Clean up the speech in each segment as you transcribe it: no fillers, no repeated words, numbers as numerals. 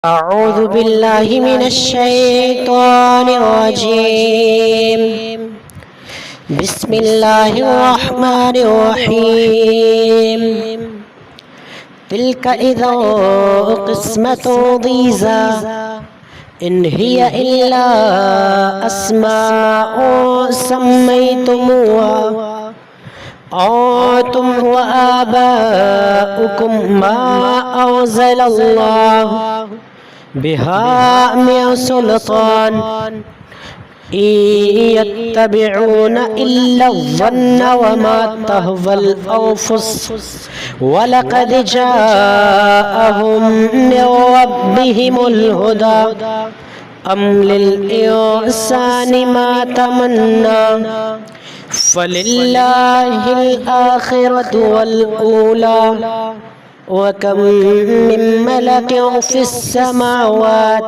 أعوذ بالله من الشيطان الرجيم. بسم الله الرحمن الرحيم. تلك إذا قسمة ضيزى إن هي إلا أسماء سميتموها أنتم وآباؤكم ما أنزل الله بها من سلطان إن يتبعون إلا الظن وما تهوى الأنفس ولقد جاءهم من ربهم الهدى أم للإنسان ما تمنى فلله الآخرة والأولى وكم من ملك في السماوات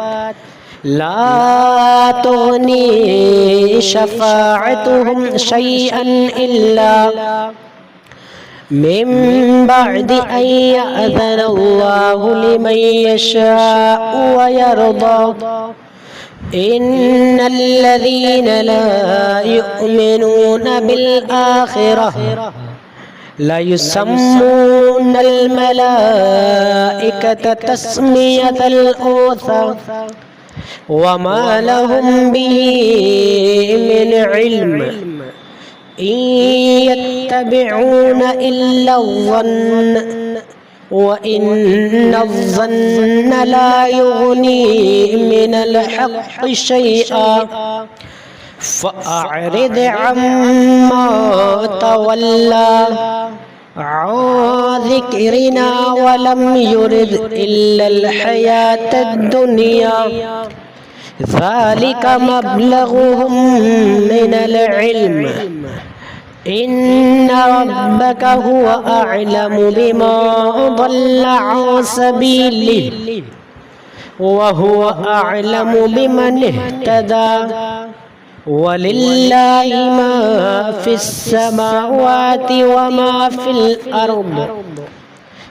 لا تغني شفاعتهم شيئا إلا من بعد أن يأذن الله لمن يشاء ويرضى إن الذين لا يؤمنون بالآخرة لا يسمون الملائكة تسمية الأنثى وما لهم به من علم إن يتبعون إلا الظن وإن الظن لا يغني من الحق شيئا فأعرض عما تولى عن ذكرنا ولم يرد إلا الحياة الدنيا ذلك مبلغهم من العلم إن ربك هو أعلم بما ضل عن سبيله وهو أعلم بمن اهتدى ولله ما في السماوات وما في الأرض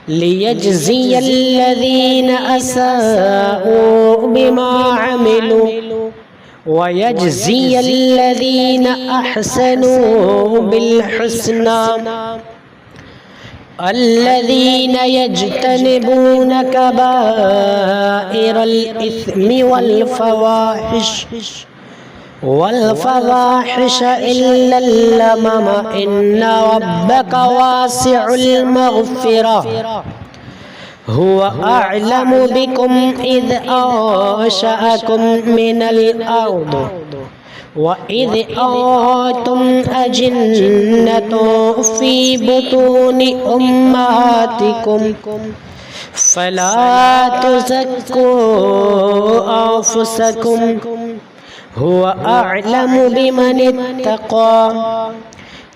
ليجزي الذين أساءوا بما عملوا ويجزي الذين أحسنوا بالحسنى الذين يجتنبون كبائر الإثم والفواحش إلا اللمم إن ربك واسع المغفرة هو أعلم بكم إذ أنشأكم من الأرض وإذ أنتم أجنة في بطون أمهاتكم فلا تزكوا أنفسكم هو أعلم بمن اتقى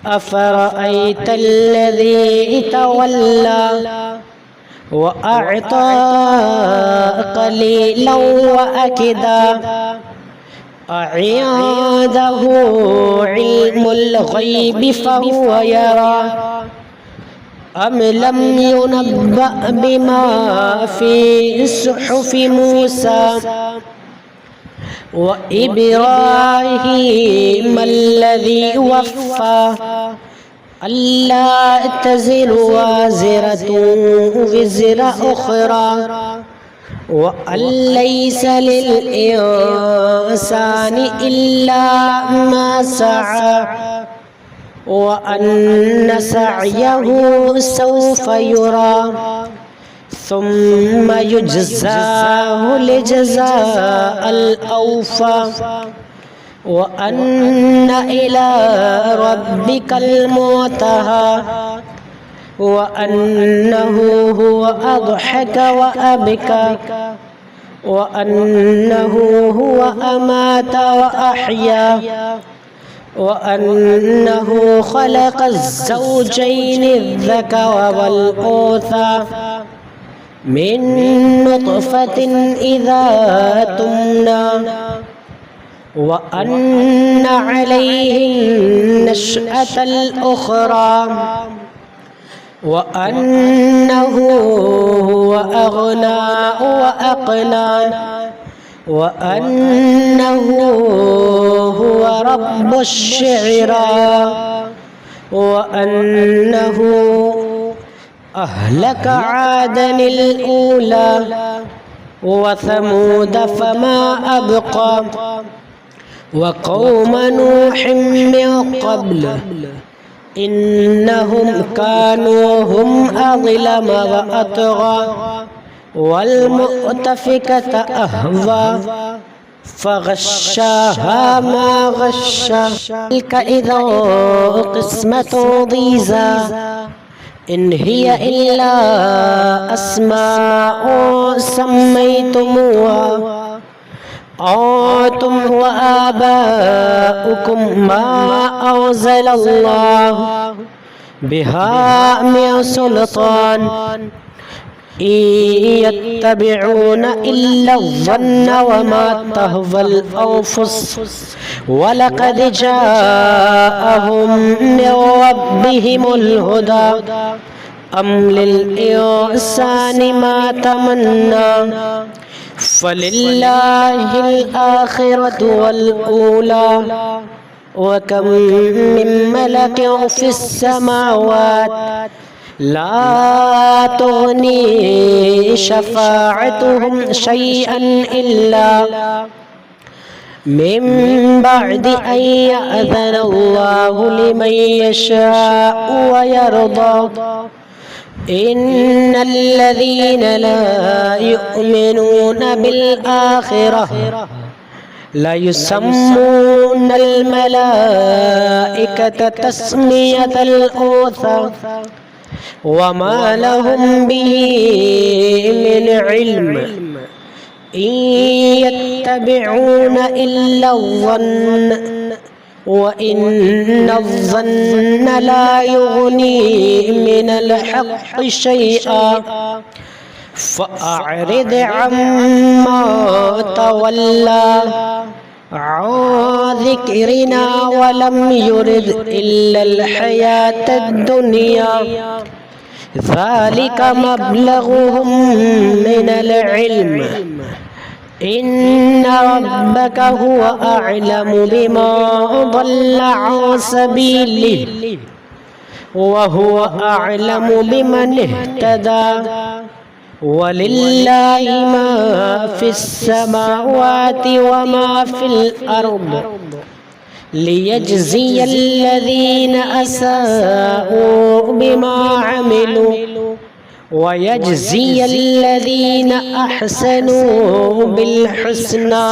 أفرأيت الذي تولى وأعطى قليلا وأكدا أعنده علم الغيب فهو يرى أم لم ينبأ بما في صحف موسى وإبراهيم الذي وفى ألا تزر وازرة وزر أخرى وأن ليس للإنسان إلا ما سعى وأن سعيه سوف يرى ثم يجزاه الجزاء الأوفى وأن إلى ربك المنتهى وأنه هو أضحك وأبكى وأنه هو أمات وأحيا وأنه خلق الزوجين الذكر والأنثى من نطفة إذا تمنى وأن عليه النشأة الأخرى وأنه هو أغنى وأقنى وأنه هو رب الشعرى وأنه أهلك عادا الأولى وثمود فما أبقى وقوم نوح من قبل إنهم كانوا هم أظلم وأطغى والمؤتفكة أهوى فغشاها ما غشى تلك إذا قسمة ضيزى إن هي إلا أسماء سميتموها أنتم وآباؤكم ما أنزل الله بها من سلطان إن يتبعون إلا الظن وما تهوى الأنفس ولقد جاءهم من ربهم الهدى أم للإنسان ما تمنى فلله الآخرة والأولى وكم من ملك في السماوات لا تغني شفاعتهم شيئا إلا من بعد أن يأذن الله لمن يشاء ويرضى إن الذين لا يؤمنون بالآخرة لا يسمون الملائكة تسمية الأنثى وما لهم به من علم إن يتبعون إلا الظن وإن الظن لا يغني من الحق شيئا فأعرض عما تولى عن ذكرنا ولم يرد إلا الحياة الدنيا ذلك مبلغهم من العلم إن ربك هو أعلم بما ضل عن سبيله وهو أعلم بمن اهتدى ولله ما في السماوات وما في الأرض ليجزي الذين أساءوا بما عملوا ويجزي الذين أحسنوا بالحسنى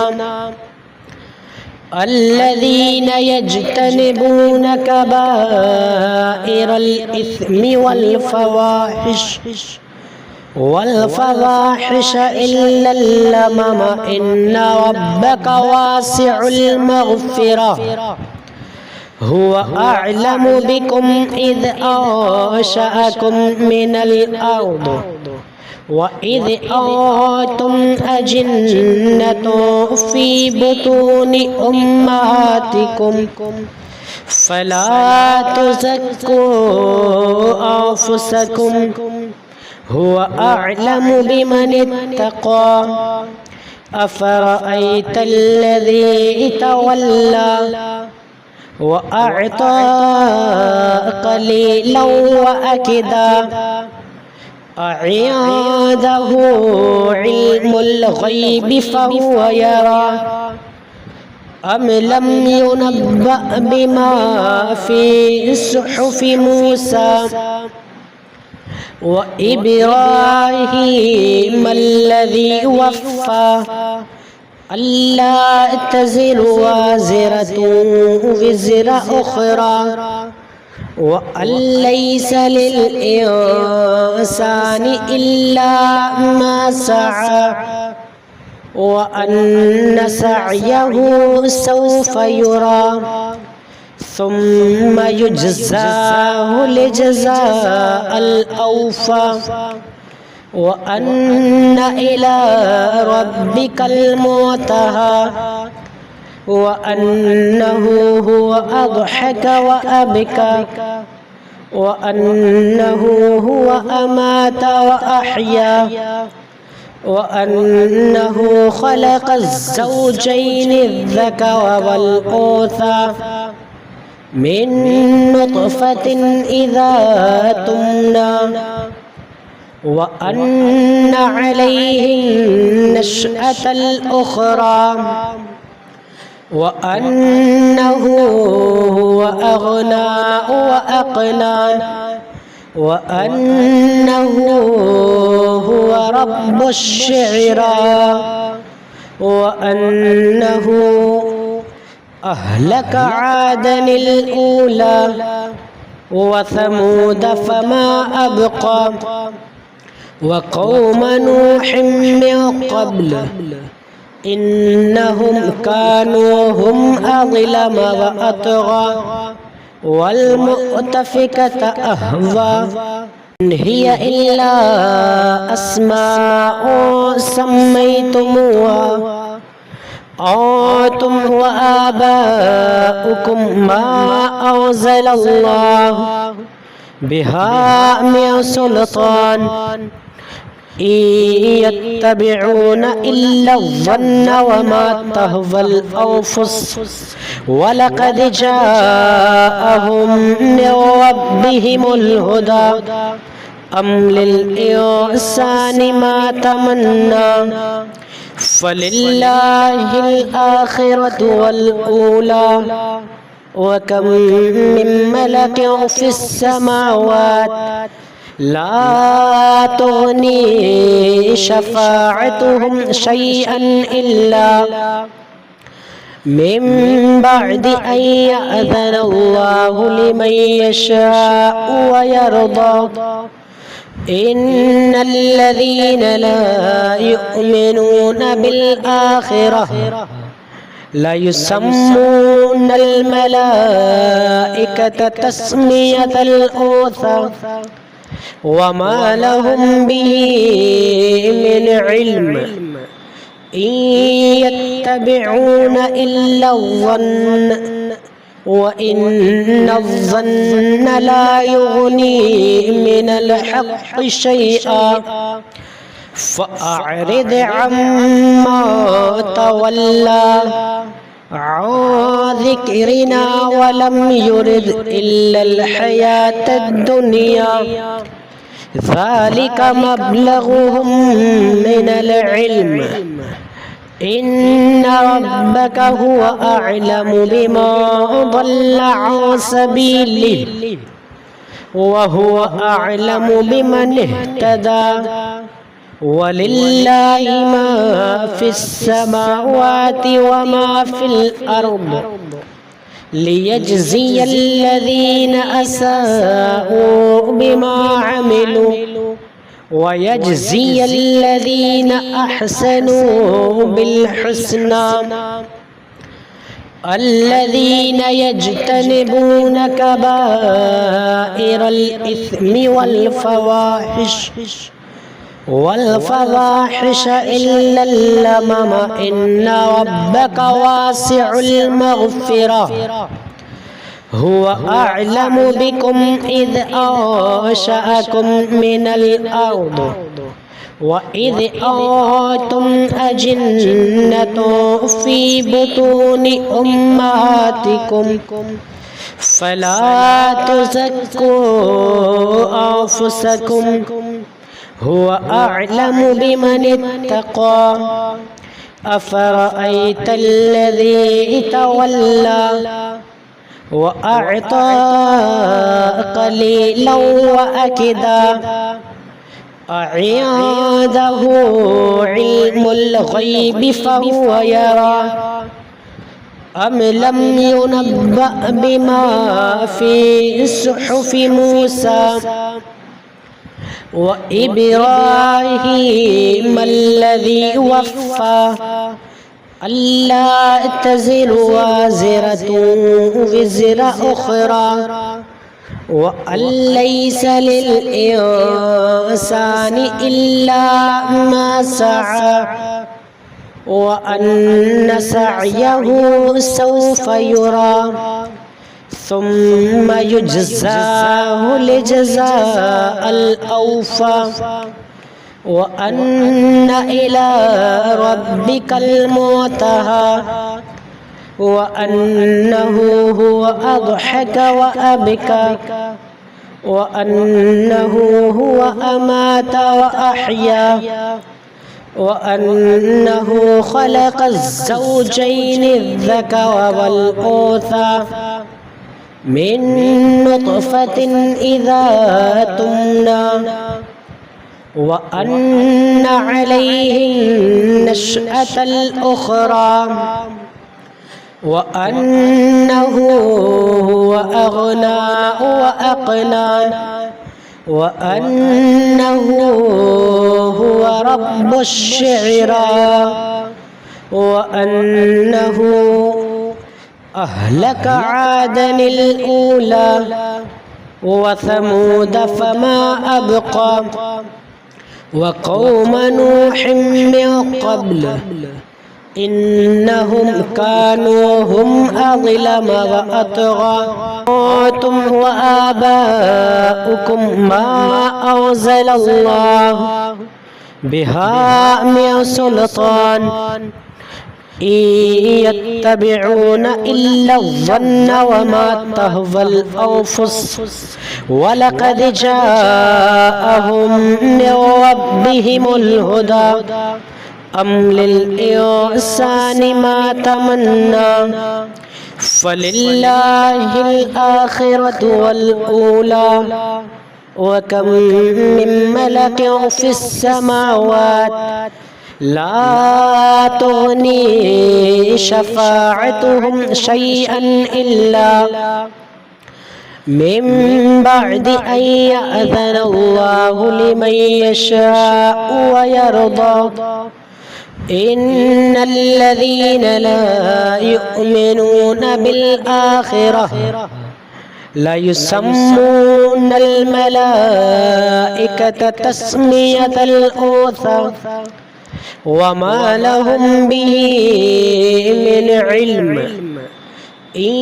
الذين يجتنبون كبائر الإثم والفواحش إلا اللمم إن ربك واسع المغفرة هو أعلم بكم إذ أنشأكم من الأرض وإذ أنتم أجنة في بطون أمهاتكم فلا تزكوا أنفسكم هو أعلم بمن اتقى أفرأيت الذي تولى وأعطى قليلا وأكدا أعنده علم الغيب فهو يرى أم لم ينبأ بما في صحف موسى وإبراهيم الذي وفى ألا تزر وازرة وزر أخرى وأن ليس للإنسان إلا ما سعى وأن سعيه سوف يرى ثم يجزاه الجزاء الأوفى وأن إلى ربك المنتهى وأنه هو أضحك وأبكى وأنه هو أمات وأحيا وأنه خلق الزوجين الذكر والأنثى من نطفة إذا تمنى وأن عليه النشأة الأخرى وأنه هو أغنى وأقنى وأنه هو رب الشعرى وأنه أهلك عادا الأولى وثمود فما أبقى وقوم نوح من قبل إنهم كانوا هم أظلم وأطغى والمؤتفكة أهوى إن هي إلا أسماء سميتموها أنتم وآباؤكم ما أنزل الله بها من سلطان إن يتبعون إلا الظن وما تهوى الأنفس ولقد جاءهم من ربهم الهدى أم للإنسان ما تمنى فلله الآخرة والأولى وكم من ملك في السماوات لا تغني شفاعتهم شيئا إلا من بعد أن يأذن الله لمن يشاء ويرضى إن الذين لا يؤمنون بالآخرة لا يسمون الملائكة تسمية الأنثى وما لهم به من علم إن يتبعون إلا الظن وإن الظن لا يغني من الحق شيئا فأعرض عما تولى عن ذكرنا ولم يرد إلا الحياة الدنيا ذلك مبلغهم من العلم إن ربك هو أعلم بمن ضل عن سبيله وهو أعلم بمن اهتدى ولله ما في السماوات وما في الأرض ليجزي الذين أساءوا بما عملوا ويجزي الذين أحسنوا بالحسنى الذين يجتنبون كبائر الإثم والفواحش إلا اللمم إن ربك واسع المغفرة هو أعلم بكم إذ أنشأكم من الأرض وإذ أنتم أجنة في بطون أمهاتكم فلا تزكوا أنفسكم هو أعلم بمن اتقى أفرأيت الذي تولى وأعطى قليلا وأكدا أعنده علم الغيب فهو يرى أم لم ينبأ بما في صحف موسى وإبراهيم الذي وفى ألا تزر وازرة وزر أخرى وأن ليس للإنسان إلا ما سعى وأن سعيه سوف يرى ثم يجزاه الجزاء الأوفى وأن إلى ربك المنتهى وأنه هو أضحك وأبكى وأنه هو أمات وأحيا وأنه خلق الزوجين الذكر والأنثى من نطفة إذا تمنى وأن عليه النشأة الأخرى وأنه هو أغنى وأقنى وأنه هو رب الشعرى وأنه أهلك عادا الأولى وثمود فما أبقى وقوم نوح من قبل إنهم كانوا هم أظلم وأطغى أنتم وآباؤكم ما أنزل الله بها من سلطان إن يتبعون إلا الظن وما تهوى الأنفس ولقد جاءهم من ربهم الهدى أم للإنسان ما تمنى فلله الآخرة والأولى وكم من ملك في السماوات لا تغني شفاعتهم شيئا إلا من بعد أن يأذن الله لمن يشاء ويرضى إن الذين لا يؤمنون بالآخرة لا يسمون الملائكة تسمية الأنثى وما لهم به من علم إن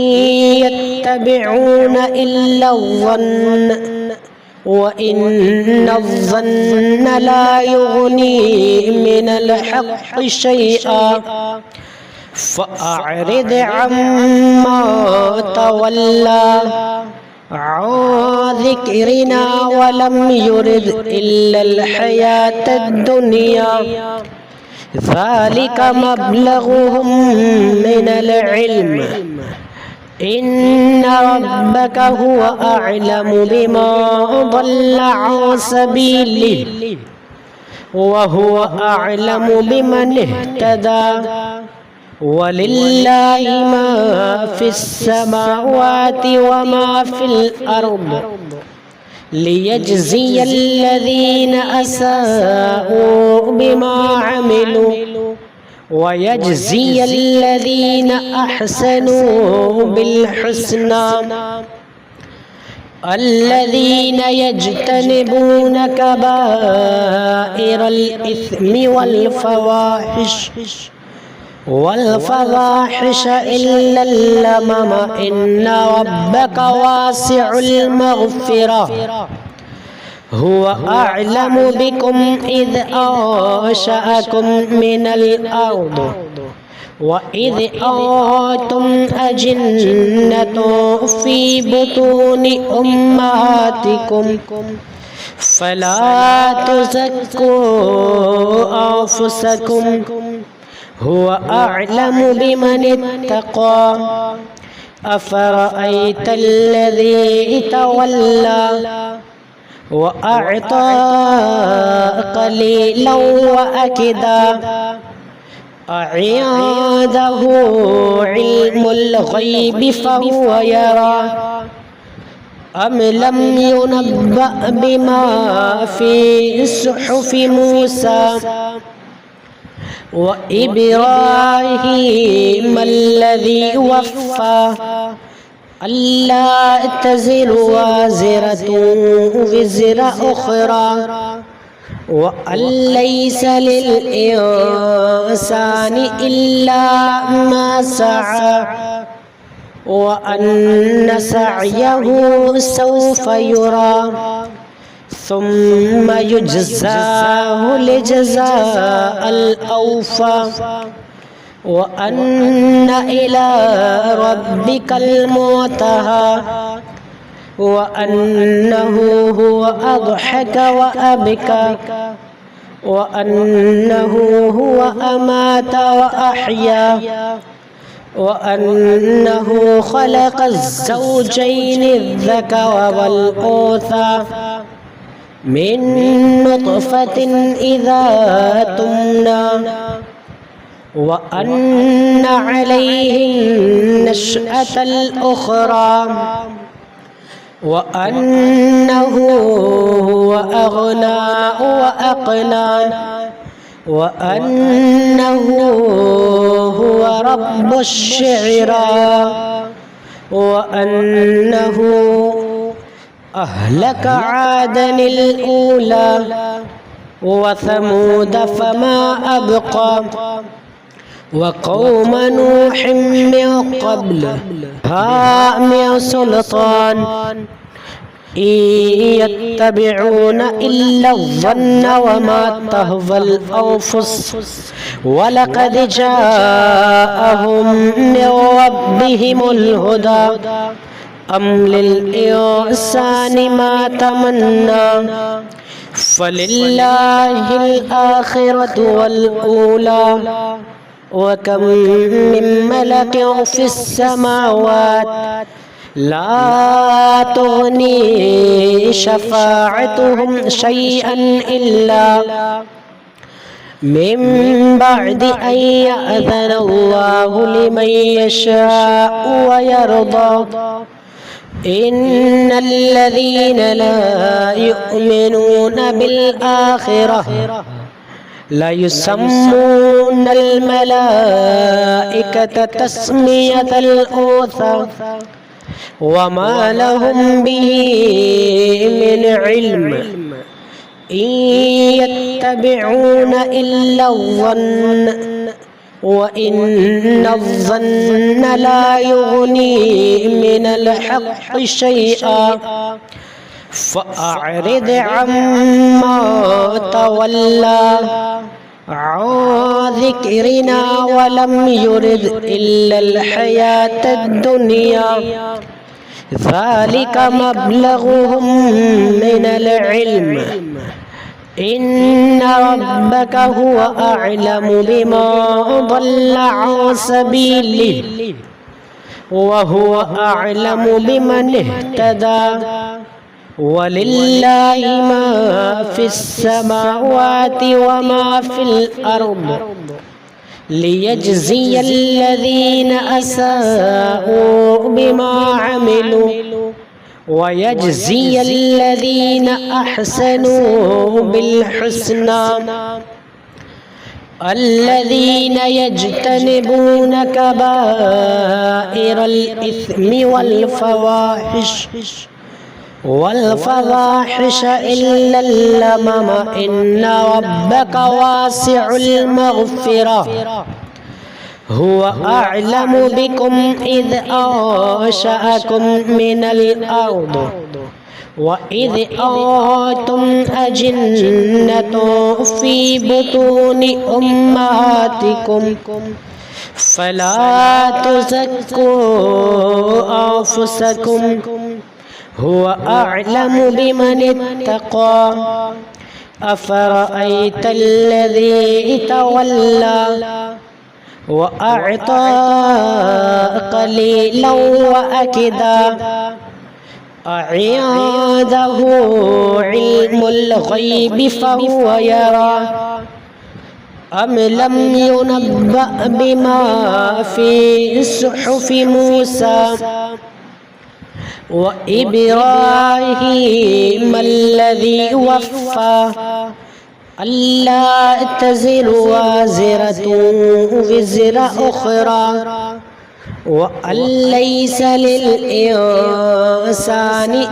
يتبعون إلا الظن وإن الظن لا يغني من الحق شيئا فأعرض عما تولى عن ذكرنا ولم يرد إلا الحياة الدنيا ذلك مبلغهم من العلم إن ربك هو أعلم بما ضل عن سبيله وهو أعلم بمن اهتدى ولله ما في السماوات وما في الأرض ليجزي الذين أساءوا بما عملوا ويجزي الذين أحسنوا بالحسنى الذين يجتنبون كبائر الإثم والفواحش إلا اللمم إن ربك واسع المغفرة هو أعلم بكم إذ أنشأكم من الأرض وإذ أنتم أجنة في بطون أمهاتكم فلا تزكوا أنفسكم هو أعلم بمن اتقى أفرأيت الذي تولى وأعطى قليلا وأكدا أعنده علم الغيب فهو يرى أم لم ينبأ بما في صحف موسى وإبراهيم الذي وفى ألا تزر وازرة وزر أخرى وأن ليس للإنسان إلا ما سعى وأن سعيه سوف يرى ثم يجزاه الجزاء الأوفى وأن إلى ربك المنتهى وأنه هو أضحك وأبكى وأنه هو أمات وأحيا وأنه خلق الزوجين الذكر والأنثى من نطفة إذا تمنى وأن عليه النشأة الأخرى وأنه هو أغنى وأقنى وأنه هو رب الشعرى وأنه أهلك عادا الأولى وثمود فما أبقى وقوم نوح من قبل هام سلطان إن يتبعون إلا الظن وما تهوى الأنفس ولقد جاءهم من ربهم الهدى أم للإنسان ما تمنى فلله الآخرة والأولى وكم من ملك في السماوات لا تغني شفاعتهم شيئا إلا من بعد أن يأذن الله لمن يشاء ويرضى إن الذين لا يؤمنون بالآخرة لا يسمون الملائكة تسمية الأنثى وما لهم به من علم إن يتبعون إلا الظن وإن الظن لا يغني من الحق شيئا فأعرض عما تولى عن ذكرنا ولم يرد إلا الحياة الدنيا ذلك مبلغهم من العلم إن ربك هو أعلم بما ضل عن سبيله وهو أعلم بمن اهتدى ولله ما في السماوات وما في الأرض ليجزي الذين أساءوا بما عملوا ويجزي الذين أحسنوا بالحسنى الذين يجتنبون كبائر الإثم والفواحش إلا اللمم إن ربك واسع المغفرة هو أعلم بكم إذ أنشأكم من الأرض وإذ أنتم أجنة في بطون أمهاتكم فلا تزكوا أنفسكم هو أعلم بمن اتقى أفرأيت الذي تولى وأعطى قليلا وأكدا أعنده علم الغيب فهو يرى أم لم ينبأ بما في صحف موسى وإبراهيم الذي وفى ألا تزر وازرة وزر أخرى وأن ليس للإنسان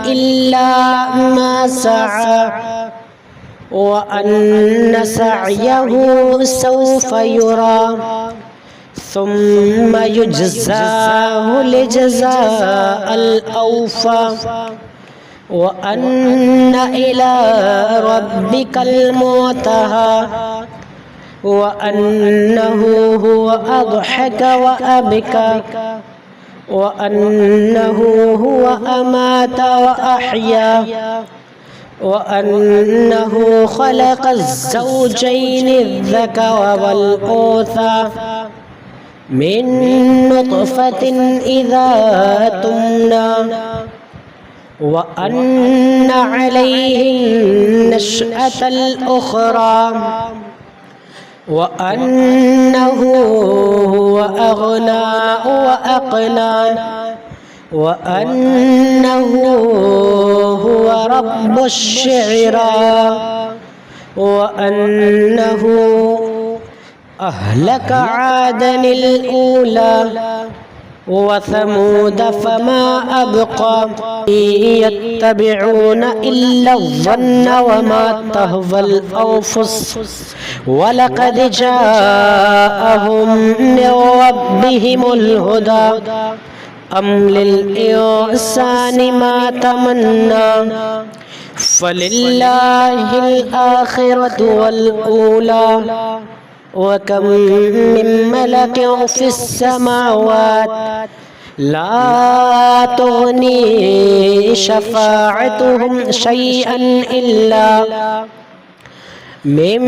إلا ما سعى وأن سعيه سوف يرى ثم يجزاه الجزاء الأوفى وأن إلى ربك المنتهى وأنه هو أضحك وأبكى وأنه هو أمات وأحيا وأنه خلق الزوجين الذكر والأنثى من نطفة إذا تمنى وأن عليه النشأة الأخرى وأنه هو أغنى وأقنى وأنه هو رب الشعرى وأنه أهلك عادا الأولى وثمود فما أبقى يتبعون إلا الظن وما تهوى الأنفس ولقد جاءهم من ربهم الهدى أم للإنسان ما تمنى فلله الآخرة والأولى وكم من ملك في السماوات لا تغني شفاعتهم شيئا إلا من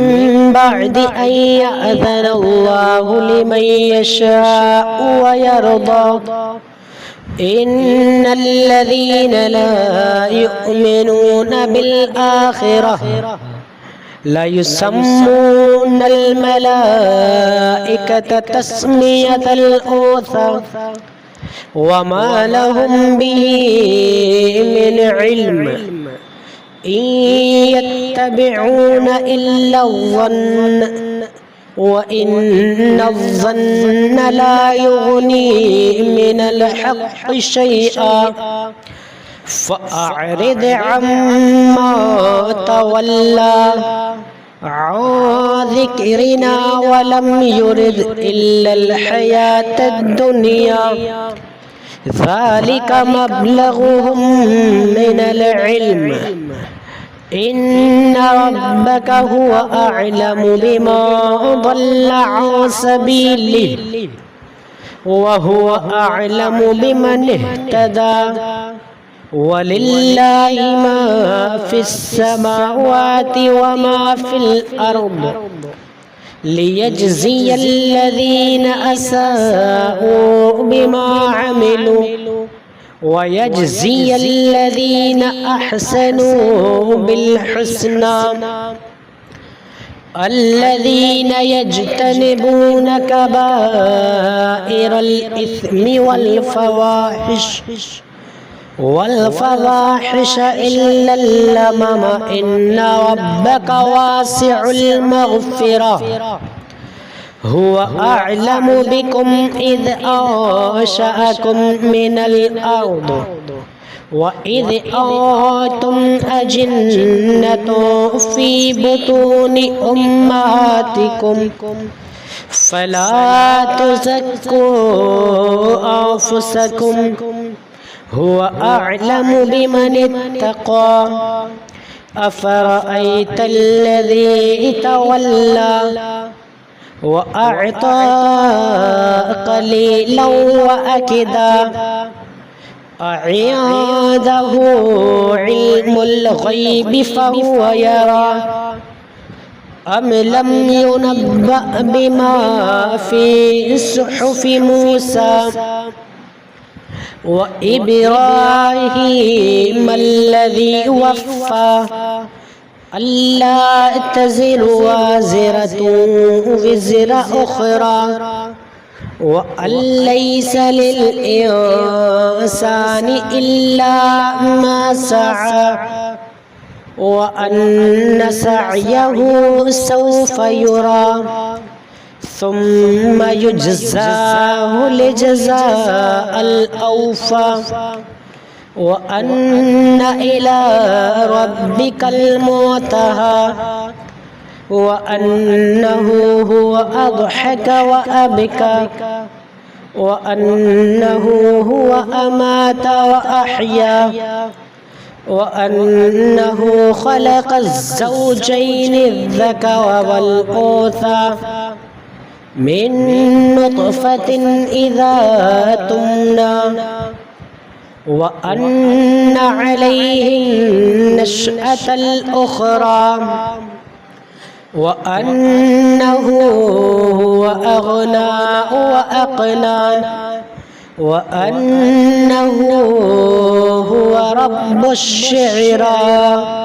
بعد أن يأذن الله لمن يشاء ويرضى إن الذين لا يؤمنون بالآخرة لا يسمون الملائكة تسمية الأنثى وما لهم به من علم إن يتبعون إلا الظن وإن الظن لا يغني من الحق شيئا فأعرض عما تولى عن ذكرنا ولم يرد إلا الحياة الدنيا ذلك مبلغهم من العلم إن ربك هو أعلم بما ضل عن سبيله وهو أعلم بمن اهتدى ولله ما في السماوات وما في الأرض ليجزي الذين أساءوا بما عملوا ويجزي الذين أحسنوا بالحسنى الذين يجتنبون كبائر الإثم والفواحش إلا اللمم إن ربك واسع المغفرة هو أعلم بكم إذ أنشأكم من الأرض وإذ أنتم أجنة في بطون أمهاتكم فلا تزكوا أنفسكم هو أعلم بمن اتقى أفرأيت الذي تولى وأعطى قليلا وأكدا أعنده علم الغيب فهو يرى أم لم ينبأ بما في صحف موسى وإبراهيم الذي وفى ألا تزر وازرة وزر أخرى وأن ليس للإنسان إلا ما سعى وأن سعيه سوف يرى ثم يجزاه الجزاء الأوفى وأن إلى ربك المنتهى وأنه هو أضحك وأبكى وأنه هو أمات وأحيا وأنه خلق الزوجين الذكر والأنثى من نطفة إذا تمنى وأن عليه النشأة الأخرى وأنه هو أغنى وأقنى وأنه هو رب الشعرى